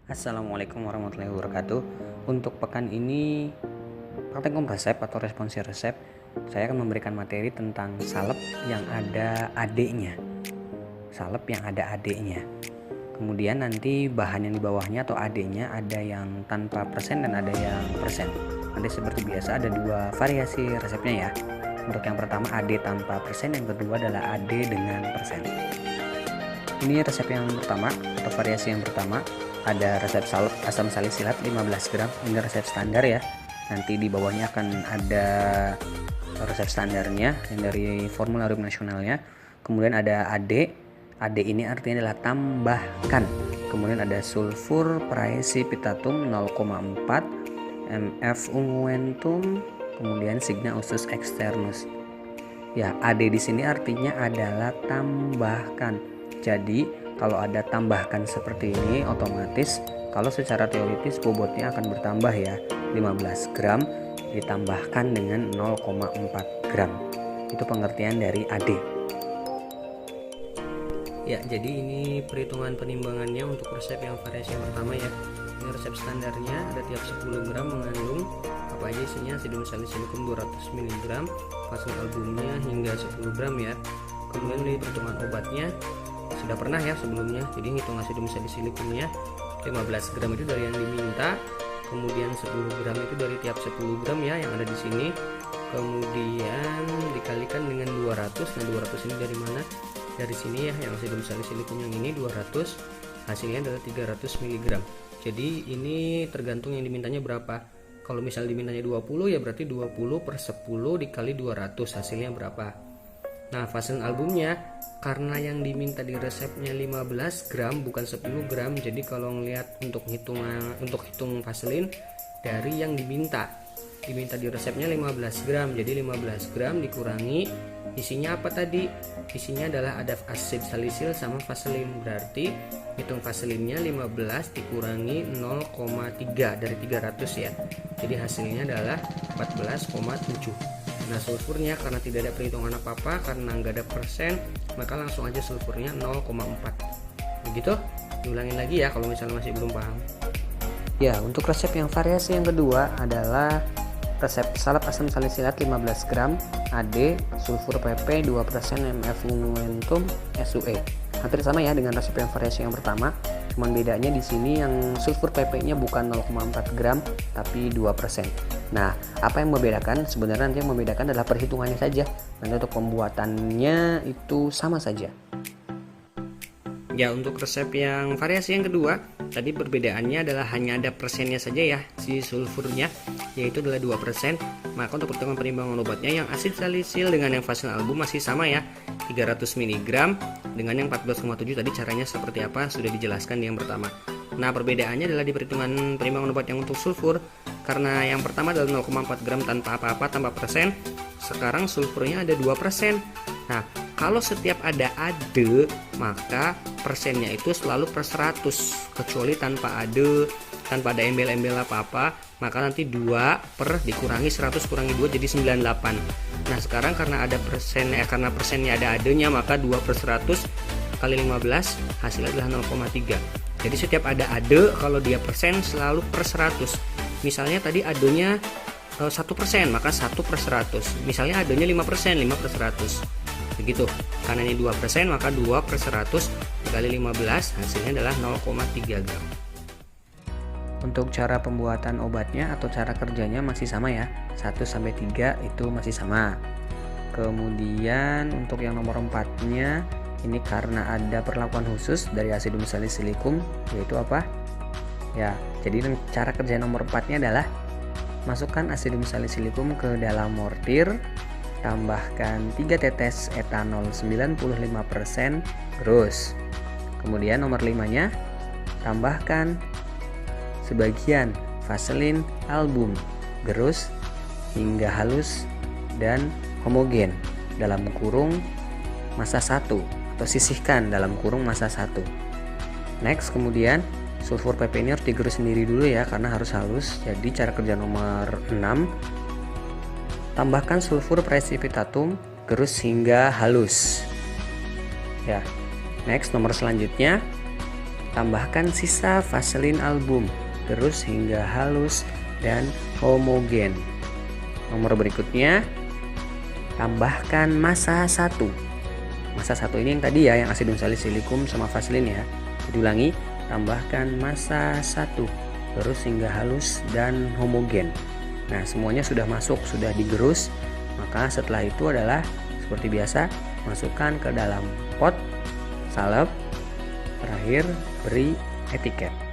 Assalamualaikum warahmatullahi wabarakatuh. Untuk pekan ini praktikum resep atau responsi resep, saya akan memberikan materi tentang salep yang ada adiknya. Salep yang ada adiknya. Kemudian nanti bahan yang di bawahnya atau adiknya ada yang tanpa persen dan ada yang persen. Nanti seperti biasa ada dua variasi resepnya ya. Untuk yang pertama AD tanpa persen, yang kedua adalah AD dengan persen. Ini resep yang pertama atau variasi yang pertama. Ada resep salep asam salisilat 15 gram. Ini resep standar ya. Nanti di bawahnya akan ada resep standarnya yang dari formularium nasionalnya. Kemudian ada AD. AD ini artinya adalah tambahkan. Kemudian ada sulfur praecipitatum 0,4 mf unguentum, kemudian signa usus externus. Ya, AD di sini artinya adalah tambahkan. Jadi kalau ada tambahkan seperti ini, otomatis kalau secara teoritis bobotnya akan bertambah ya. 15 gram ditambahkan dengan 0,4 gram. Itu pengertian dari AD. Ya, jadi ini perhitungan penimbangannya untuk resep yang variasi yang pertama ya. Ini resep standarnya ada tiap 10 gram mengandung apa aja isinya: asidum salicilikum 200 mg, fasum albumnya hingga 10 gram ya. Kemudian di perhitungan obatnya sudah pernah ya sebelumnya, jadi hitung asidum salicilikumnya 15 gram itu dari yang diminta, kemudian 10 gram itu dari tiap 10 gram ya yang ada di sini, kemudian dikalikan dengan 200. Nah 200 ini dari mana? Dari sini ya, yang asidum salicilikum yang ini 200, hasilnya adalah 300 mg. Jadi ini tergantung yang dimintanya berapa. Kalau misalnya dimintanya 20 ya berarti 20 per 10 dikali 200, hasilnya berapa. Nah vaselin albumnya, karena yang diminta di resepnya 15 gram bukan 10 gram, jadi kalau ngelihat untuk hitung vaselin dari yang diminta di resepnya 15 gram, jadi 15 gram dikurangi isinya apa tadi? Isinya adalah ada asid salisil sama vaselin, berarti hitung vaselinnya 15 dikurangi 0,3 dari 300 ya, jadi hasilnya adalah 14,7. Nah sulfurnya karena tidak ada perhitungan apa-apa, karena nggak ada persen, maka langsung aja sulfurnya 0,4. Begitu, diulangin lagi ya kalau misalnya masih belum paham. Ya, untuk resep yang variasi yang kedua adalah resep salep asam salisilat 15 gram, AD, sulfur PP 2% mf unguentum SUE. Hampir sama ya dengan resep yang variasi yang pertama, cuman bedanya di sini yang sulfur PP-nya bukan 0,4 gram tapi 2%. Nah, apa yang membedakan? Sebenarnya nanti yang membedakan adalah perhitungannya saja. Nanti untuk pembuatannya itu sama saja. Ya, untuk resep yang variasi yang kedua, tadi perbedaannya adalah hanya ada persennya saja ya, si sulfurnya, yaitu adalah 2%. Maka untuk perhitungan penimbangan obatnya, yang asid salisil dengan yang vaselin album masih sama ya, 300 mg dengan yang 14,7. Tadi caranya seperti apa sudah dijelaskan di yang pertama. Nah, perbedaannya adalah di perhitungan penimbangan obat yang untuk sulfur. Karena yang pertama adalah 0,4 gram tanpa apa-apa, tanpa persen. Sekarang sulfurnya ada 2%. Nah, kalau setiap ada ADE, maka persennya itu selalu per 100. Kecuali tanpa ADE, tanpa ada embel-embel apa-apa, maka nanti 2 per dikurangi 100 kurangi 2 jadi 98. Nah, sekarang karena ada persennya, karena persennya ada ADE-nya, maka 2 per 100 kali 15 hasilnya adalah 0,3. Jadi setiap ada ADE, kalau dia persen selalu per 100. Misalnya tadi ADE-nya 1%, maka 1 per 100. Misalnya ADE-nya 5%, 5 per 100. Begitu. Karena ini 2%, maka 2 per 100 dikali 15 hasilnya adalah 0,3 gram. Untuk cara pembuatan obatnya atau cara kerjanya masih sama ya. 1-3 itu masih sama. Kemudian untuk yang nomor 4-nya ini karena ada perlakuan khusus dari asidum salicilikum, yaitu apa? Ya, jadi cara kerja nomor 4-nya adalah masukkan asidum salicilikum ke dalam mortir, tambahkan 3 tetes etanol 95%, gerus. Kemudian nomor 5-nya tambahkan sebagian vaselin album, gerus hingga halus dan homogen dalam kurung massa 1 atau sisihkan dalam kurung massa 1. Next, kemudian sulfur PP ini harus digerus sendiri dulu ya karena harus halus. Jadi cara kerja nomor 6, tambahkan sulfur praecipitatum, gerus hingga halus. Ya. Next, nomor selanjutnya Tambahkan sisa vaselin album terus hingga halus dan homogen. Nomor berikutnya, tambahkan massa 1. Massa 1 ini yang tadi ya, yang asidum salicilikum sama vaselin ya. Diulangi, tambahkan massa 1 terus hingga halus dan homogen. Nah, semuanya sudah masuk, sudah digerus. Maka setelah itu adalah seperti biasa, masukkan ke dalam pot, salep, terakhir beri etiket.